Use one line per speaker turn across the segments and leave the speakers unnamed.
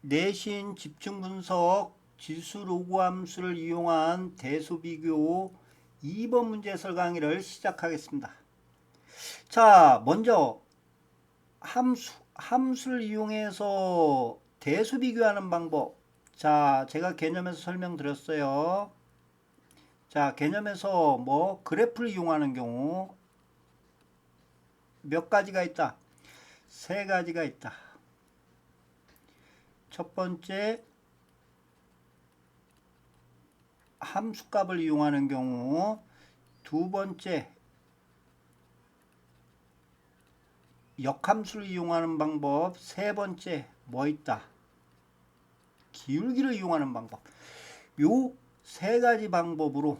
내신 집중 분석 지수 로그 함수를 이용한 대수 비교 2번 문제 해설 강의를 시작하겠습니다. 자, 먼저 함수를 이용해서 대수 비교하는 방법. 자, 제가 개념에서 설명드렸어요. 자, 개념에서 그래프를 이용하는 경우 몇 가지가 있다? 세 가지가 있다. 첫 번째, 함수값을 이용하는 경우, 두 번째, 역함수를 이용하는 방법, 세 번째, 있다? 기울기를 이용하는 방법. 요 세 가지 방법으로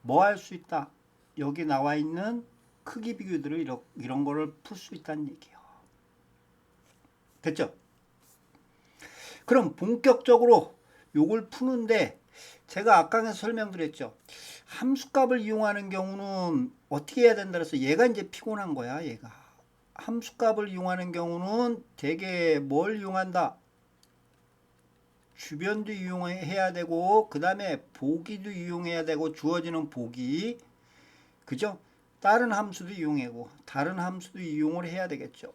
뭐 할 수 있다? 여기 나와 있는 크기 비교들을 이런 거를 풀 수 있다는 얘기예요. 됐죠? 그럼 본격적으로 요걸 푸는데 제가 아까 설명드렸죠. 함수값을 이용하는 경우는 어떻게 해야 된다 그래서 얘가 이제 피곤한 거야. 얘가 함수값을 이용하는 경우는 되게 뭘 이용한다? 주변도 이용해야 되고 그 다음에 보기도 이용해야 되고 주어지는 보기, 그죠? 다른 함수도 이용하고 다른 함수도 이용을 해야 되겠죠.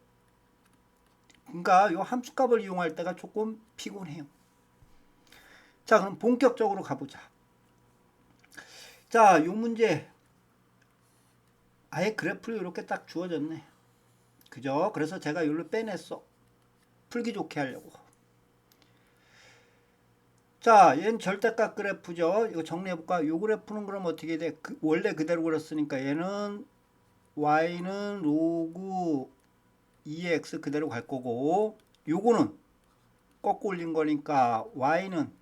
그러니까 요 함수값을 이용할 때가 조금 피곤해요. 자, 그럼 본격적으로 가보자. 자, 요 문제 아예 그래프를 이렇게 딱 주어졌네. 그죠? 그래서 제가 여기로 빼냈어. 풀기 좋게 하려고. 자, 얘는 절대값 그래프죠. 이거 정리해볼까? 요 그래프는 그럼 어떻게 돼? 원래 그대로 그렸으니까 얘는 y는 로그 2x 그대로 갈 거고, 요거는 꺾고 올린 거니까 y는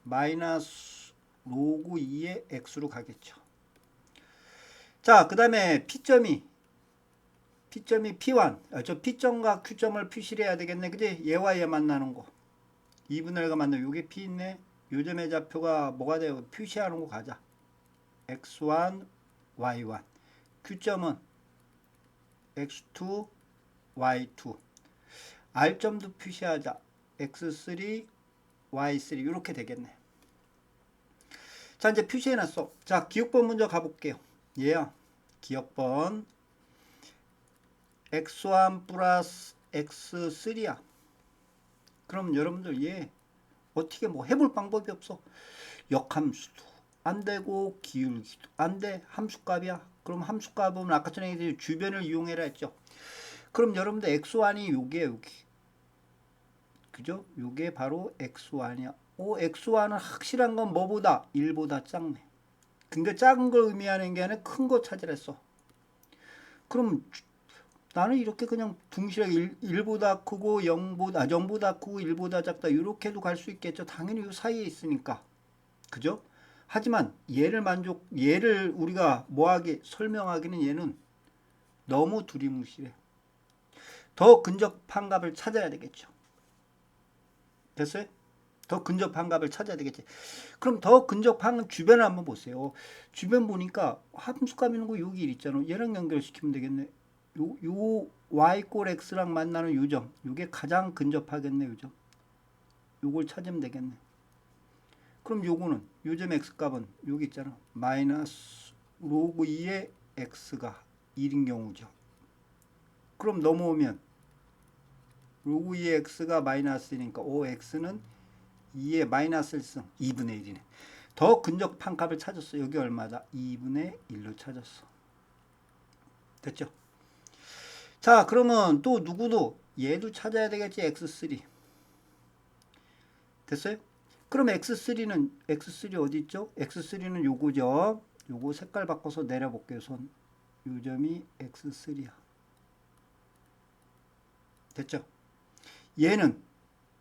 마이너스 로그 2의 x로 가겠죠. 자, 그 다음에 P점이 P1, 저 P점과 Q점을 표시를 해야 되겠네. 그지? 얘와 얘 만나는 거. 2분의 1가 만나면 요게 P 있네. 요 점의 좌표가 뭐가 돼요? 표시하는 거 가자. x1, y1. Q점은 x2, y2. R점도 표시하자. x3, y3. 이렇게 되겠네. 자, 이제 표시해놨어. 자, 기억번 먼저 가볼게요. 얘야. 기억번. x1 플러스 x3야. 그럼 여러분들 얘 어떻게 해볼 방법이 없어. 역함수도 안 되고 기울기도 안 돼. 함수값이야. 그럼 함수값은 아까 전에 주변을 이용해라 했죠. 그럼 여러분들 x1이 요게 여기. 그죠? 요게 바로 x1이야. x1은 확실한 건 뭐보다? 1보다 작네. 근데 작은 걸 의미하는 게 아니라 큰 거 찾으랬어. 그럼 나는 이렇게 그냥 둥실하게 1보다 크고 0보다 크고 1보다 작다 이렇게도 갈 수 있겠죠. 당연히 이 사이에 있으니까. 그죠? 하지만 얘를 우리가 설명하기는 얘는 너무 두리뭉실해. 더 근접한 값을 찾아야 되겠죠. 됐어요? 더 근접한 값을 찾아야 되겠지. 그럼 더 근접한 주변을 한번 보세요. 주변 보니까 함수값 있는 거 여기 있잖아. 얘랑 연결시키면 되겠네. 요 y 꼴 x랑 만나는 요 점, 요게 가장 근접하겠네. 요 점. 요걸 찾으면 되겠네. 그럼 요거는 요점 x값은 여기 있잖아. 마이너스 로그 2의 x가 1인 경우죠. 그럼 넘어오면 로그 2의 x가 마이너스니까 x는 2의 마이너스 1승 2분의 1이네. 더 근접한 값을 찾았어. 여기 얼마다? 2분의 1로 찾았어. 됐죠? 자, 그러면 또 누구도 얘도 찾아야 되겠지. x3. 됐어요? 그럼 x3 어디 있죠? x3는 요거죠. 요거 색깔 바꿔서 내려볼게요. 손. 요 점이 x3야. 됐죠? 얘는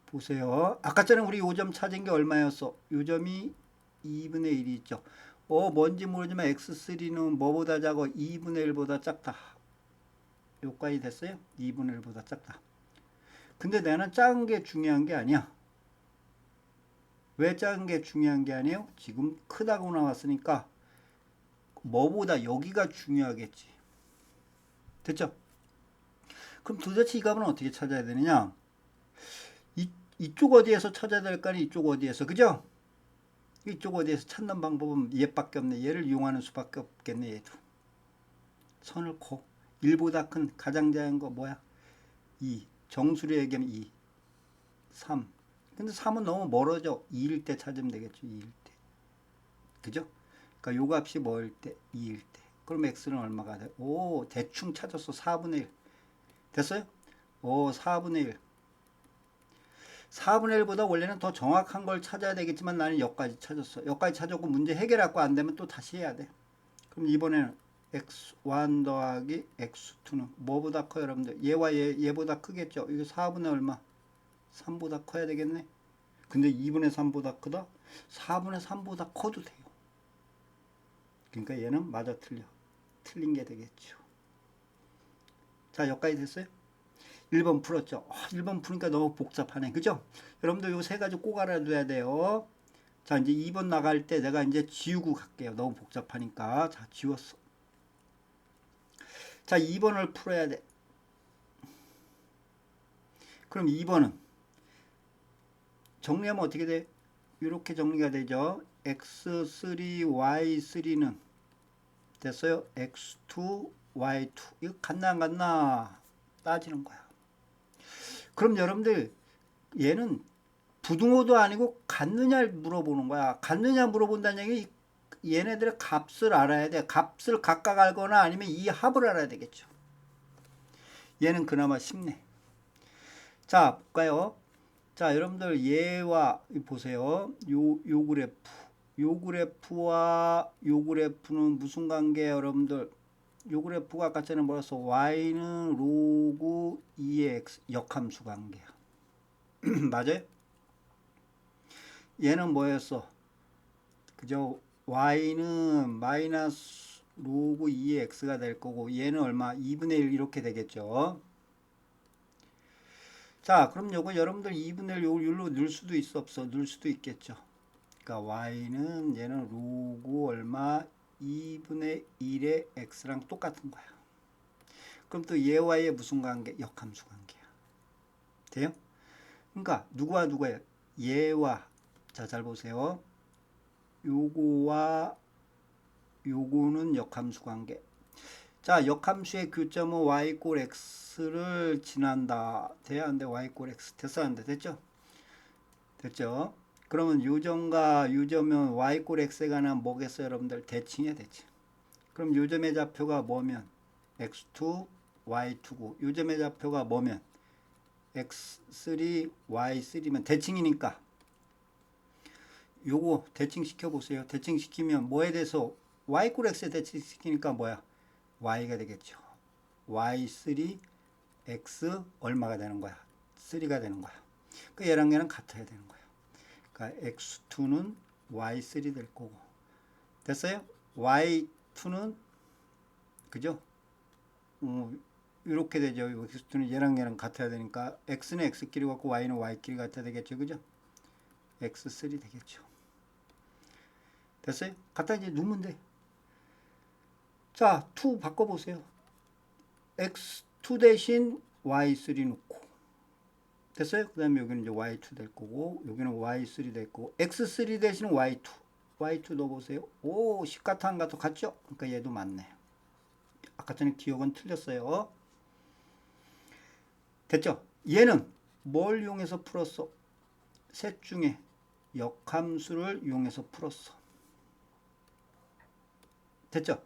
보세요. 아까 전에 우리 요 점 찾은 게 얼마였어? 요 점이 2분의 1이 있죠. 뭔지 모르지만 x3는 뭐보다 작아? 2분의 1보다 작다. 요까지 됐어요? 2분의 1보다 작다. 근데 나는 작은 게 중요한 게 아니야. 왜 작은 게 중요한 게 아니에요? 지금 크다고 나왔으니까 뭐보다 여기가 중요하겠지. 됐죠? 그럼 도대체 이 값은 어떻게 찾아야 되느냐? 이쪽 어디에서 찾아야 될까니 이쪽 어디에서, 그죠? 이쪽 어디에서 찾는 방법은 얘밖에 없네. 얘를 이용하는 수밖에 없겠네. 얘도 선을 코. 1보다 큰 가장 작은 거 뭐야? 2. 정수로 얘기하면 2. 3. 근데 3은 너무 멀어져. 2일 때 찾으면 되겠죠. 2일 때. 그죠? 그러니까 요 값이 뭐일 때? 2일 때. 그럼 x는 얼마가 돼? 오, 대충 찾았어. 4분의 1. 됐어요? 오, 4분의 1. 4분의 1보다 원래는 더 정확한 걸 찾아야 되겠지만 나는 여기까지 찾았어. 여기까지 찾았고 문제 해결하고 안 되면 또 다시 해야 돼. 그럼 이번에는 x1 더하기 x2는 뭐보다 커요, 여러분들? 얘와 얘보다 크겠죠? 이거 4분의 얼마? 3보다 커야 되겠네. 근데 2분의 3보다 크다? 4분의 3보다 커도 돼요. 그러니까 얘는 맞아 틀려. 틀린 게 되겠죠. 자, 여기까지 됐어요? 1번 풀었죠. 1번 푸니까 너무 복잡하네. 그죠? 여러분들 요 세 가지 꼭 알아둬야 돼요. 자, 이제 2번 나갈 때 내가 이제 지우고 갈게요. 너무 복잡하니까. 자, 지웠어. 자, 2번을 풀어야 돼. 그럼 2번은 정리하면 어떻게 돼? 이렇게 정리가 되죠. x3, y3는 됐어요? x2, y2. 이거 같나 안 같나 따지는 거야. 그럼 여러분들 얘는 부등호도 아니고 같느냐를 물어보는 거야. 같느냐 물어본다는 얘기 얘네들의 값을 알아야 돼. 값을 각각 알거나 아니면 이 합을 알아야 되겠죠. 얘는 그나마 쉽네. 자, 볼까요? 자, 여러분들 얘와 보세요. 요 그래프. 요 그래프와 요 그래프는 무슨 관계예요, 여러분들? 요 그래프가 아까 전에 뭐랬어? y는 로그 2의 x 역함수 관계야. 맞아요? 얘는 뭐였어? 그죠? y는 마이너스 로그 2의 x가 될 거고 얘는 얼마? 2분의 1 이렇게 되겠죠. 자, 그럼 요거 여러분들 2분의 1 요걸 율로 넣을 수도 있어 없어? 넣을 수도 있겠죠. 그러니까 y는 얘는 로그 얼마? 2분의 1의 x랑 똑같은 거야. 그럼 또 얘와 얘 무슨 관계? 역함수 관계야. 돼요? 그러니까 누구와 누구예요? 얘와, 자, 잘 보세요. 요거와 요거는 역함수 관계. 자, 역함수의 교점은 y 꼴 x를 지난다. 돼야 안 돼? y 꼴 x. 됐어 안 돼? 됐죠? 됐죠? 그러면 요점과 요점은 y 꼴 x에 관한 뭐겠어요, 여러분들? 대칭이야, 대칭. 그럼 요점의 좌표가 뭐면 x2, y2고 요점의 좌표가 뭐면 x3, y3면 대칭이니까 요거 대칭시켜 보세요. 대칭시키면 뭐에 대해서 y 꼴 x에 대칭시키니까 뭐야? y가 되겠죠. y3 x 얼마가 되는 거야? 3가 되는 거야. 그 얘랑 얘랑 같아야 되는 거야. 그러니까 x2는 y3 될 거고. 됐어요? y2는 그죠? 이렇게 되죠. x2는 얘랑 얘랑 같아야 되니까 x는 x끼리 같고 y는 y끼리 같아야 되겠죠. 그죠? x3 되겠죠. 됐어요? 갖다 이제 넣으면 돼. 자, 2 바꿔보세요. x2 대신 y3 넣고. 됐어요? 그 다음에 여기는 이제 y2 될 거고, 여기는 y3 될 거고, x3 대신 y2. y2 넣어보세요. 오, 10 같아, 안 같아? 같죠? 그러니까 얘도 맞네. 아까 전에 기억은 틀렸어요. 됐죠? 얘는 뭘 이용해서 풀었어? 셋 중에 역함수를 이용해서 풀었어. 됐죠?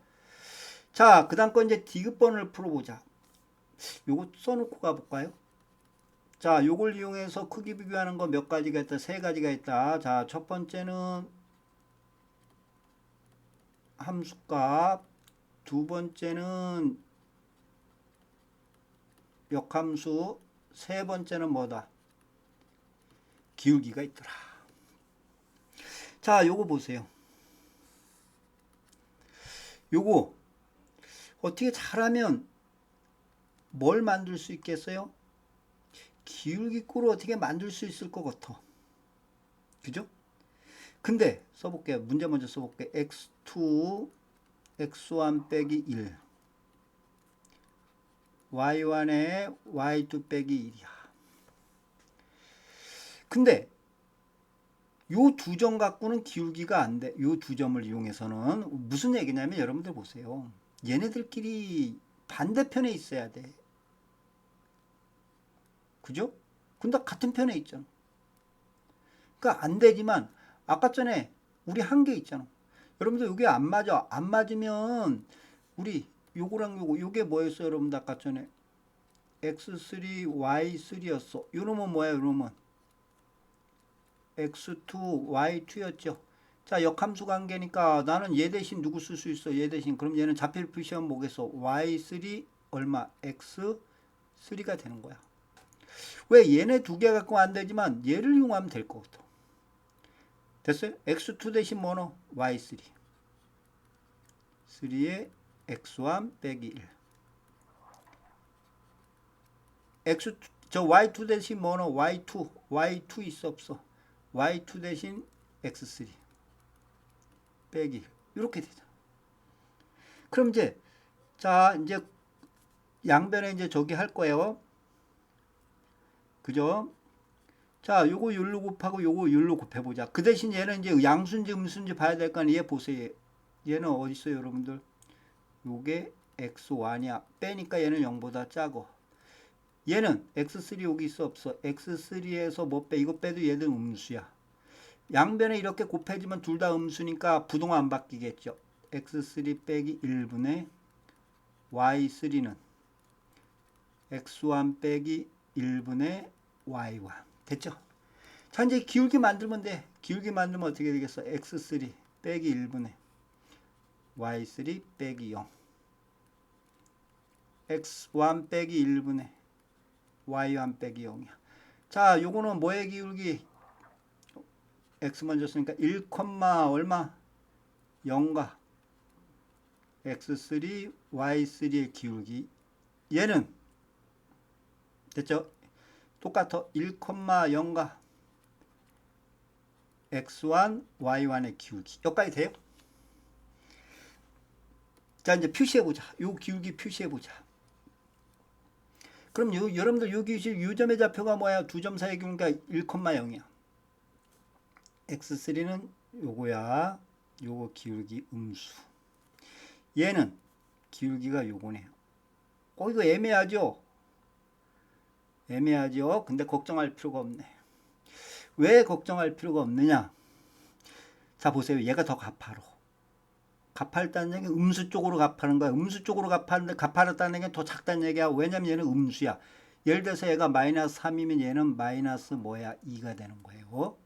자, 그 다음 건 이제 디귿번을 풀어보자. 요거 써놓고 가볼까요? 자, 요걸 이용해서 크기 비교하는 거 몇 가지가 있다? 세 가지가 있다. 자, 첫 번째는 함수값, 두 번째는 역함수, 세 번째는 뭐다? 기울기가 있더라. 자, 요거 보세요. 요거 어떻게 잘하면 뭘 만들 수 있겠어요? 기울기꼴을 어떻게 만들 수 있을 것 같아. 그죠? 근데 써볼게요. 문제 먼저 써볼게요. x2, x1 빼기 1. y1에 y2 빼기 1이야. 근데 요 두 점 갖고는 기울기가 안 돼. 요 두 점을 이용해서는 무슨 얘기냐면 여러분들 보세요. 얘네들끼리 반대편에 있어야 돼. 그죠? 근데 같은 편에 있잖아. 그러니까 안 되지만 아까 전에 우리 한 개 있잖아. 여러분들 이게 안 맞아. 안 맞으면 우리 요거랑 요게 뭐였어요? 여러분들 아까 전에 x3 y3였어. 요놈은 뭐야? 요놈은 x2 y2였죠. 자, 역함수 관계니까 나는 얘 대신 누구 쓸 수 있어? 얘 대신. 그럼 얘는 좌표를 표시하면 뭐겠어? y3 얼마? x3가 되는 거야. 왜 얘네 두 개 갖고 안 되지만 얘를 이용하면 될 것 같아. 됐어요? x2 대신 뭐노? y3. 3에 x1 빼기 1. x2, 저 y2 대신 뭐노? y2 있어 없어? y2 대신 x3 빼기 1. 이렇게 되잖아. 그럼 이제 자 이제 양변에 이제 저기 할 거예요. 그죠? 자, 요거 율로 곱하고 요거 율로 곱해보자. 그 대신 얘는 이제 양수인지 음수인지 봐야 될 거 아니에요. 얘 보세요. 얘는 어디 있어요, 여러분들? 요게 x1이야. 빼니까 얘는 0보다 작어. 얘는 x3 여기 있어 없어? x3에서 뭐 빼? 이거 빼도 얘는 음수야. 양변에 이렇게 곱해지면 둘 다 음수니까 부동 안 바뀌겠죠. x3 빼기 1분의 y3는 x1 빼기 1분의 y1. 됐죠? 자, 이제 기울기 만들면 돼. 기울기 만들면 어떻게 되겠어? x3 빼기 1분의 y3 빼기 0. x1 빼기 1분의 y1 빼기 0이야. 자, 요거는 뭐의 기울기? x 먼저 쓰니까 1, 얼마? 0과 x3, y3의 기울기. 얘는 됐죠? 똑같아. 1, 0과 x1, y1의 기울기. 여기까지 돼요? 자, 이제 표시해보자. 요 기울기 표시해보자. 그럼 여러분들 요 점의 좌표가 뭐야? 두 점 사이의 기울기가 1, 0이야. x3는 요거야. 요거 기울기 음수. 얘는 기울기가 요거네요. 이거 애매하죠? 애매하죠? 근데 걱정할 필요가 없네. 왜 걱정할 필요가 없느냐? 자, 보세요. 얘가 더 가파로. 가파르다는 얘기는 음수 쪽으로 가파른 거야. 음수 쪽으로 가파른데 가파르다는 얘기는 더 작다는 얘기야. 왜냐면 얘는 음수야. 예를 들어서 얘가 마이너스 3이면 얘는 마이너스 뭐야? 2가 되는 거예요.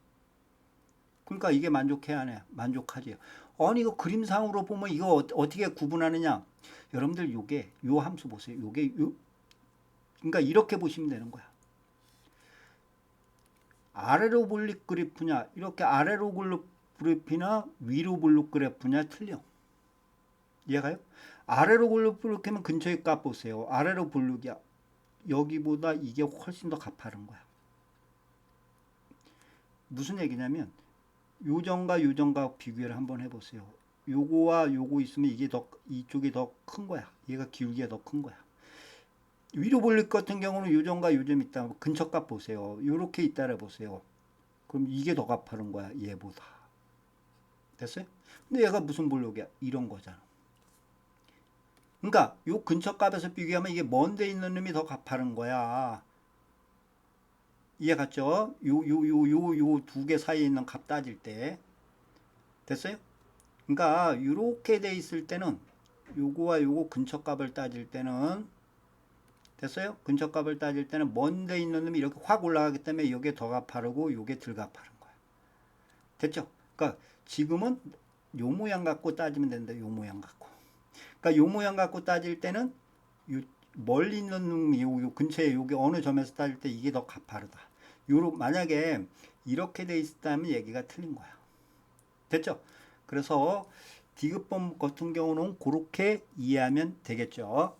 그러니까 이게 만족해야 하네. 만족하지. 아니 이거 그림상으로 보면 이거 어떻게 구분하느냐? 여러분들 요게 요 함수 보세요. 요게 그러니까 이렇게 보시면 되는 거야. 아래로 볼록 그래프냐? 이렇게 아래로 볼록 그래프나 위로 볼록 그래프냐 틀려. 이해가요? 아래로 볼록 그래프면 근처에 값 보세요. 아래로 볼록이야. 여기보다 이게 훨씬 더 가파른 거야. 무슨 얘기냐면 요점과 요점과 비교를 한번 해보세요. 요거와 요거 있으면 이쪽이 더 큰 거야. 얘가 기울기가 더 큰 거야. 위로 볼록 같은 경우는 요점과 요점 있다. 근처 값 보세요. 요렇게 있다라 보세요. 그럼 이게 더 가파른 거야. 얘보다. 됐어요? 근데 얘가 무슨 볼록이야? 이런 거잖아. 그러니까 요 근처 값에서 비교하면 이게 먼 데 있는 놈이 더 가파른 거야. 이해 갔죠? 요 두 개 사이에 있는 값 따질 때. 됐어요? 그러니까 요렇게 돼 있을 때는 요거와 요거 근처 값을 따질 때는 됐어요? 근처 값을 따질 때는 먼 데 있는 놈이 이렇게 확 올라가기 때문에 요게 더 가파르고 요게 덜 가파른 거야. 됐죠? 그러니까 지금은 요 모양 갖고 따지면 된다. 요 모양 갖고. 그러니까 요 모양 갖고 따질 때는 요 멀리 있는 놈이 요 근처에 요게 어느 점에서 따질 때 이게 더 가파르다. 만약에 이렇게 돼 있다면 얘기가 틀린 거야. 됐죠? 그래서 디귿번 같은 경우는 그렇게 이해하면 되겠죠.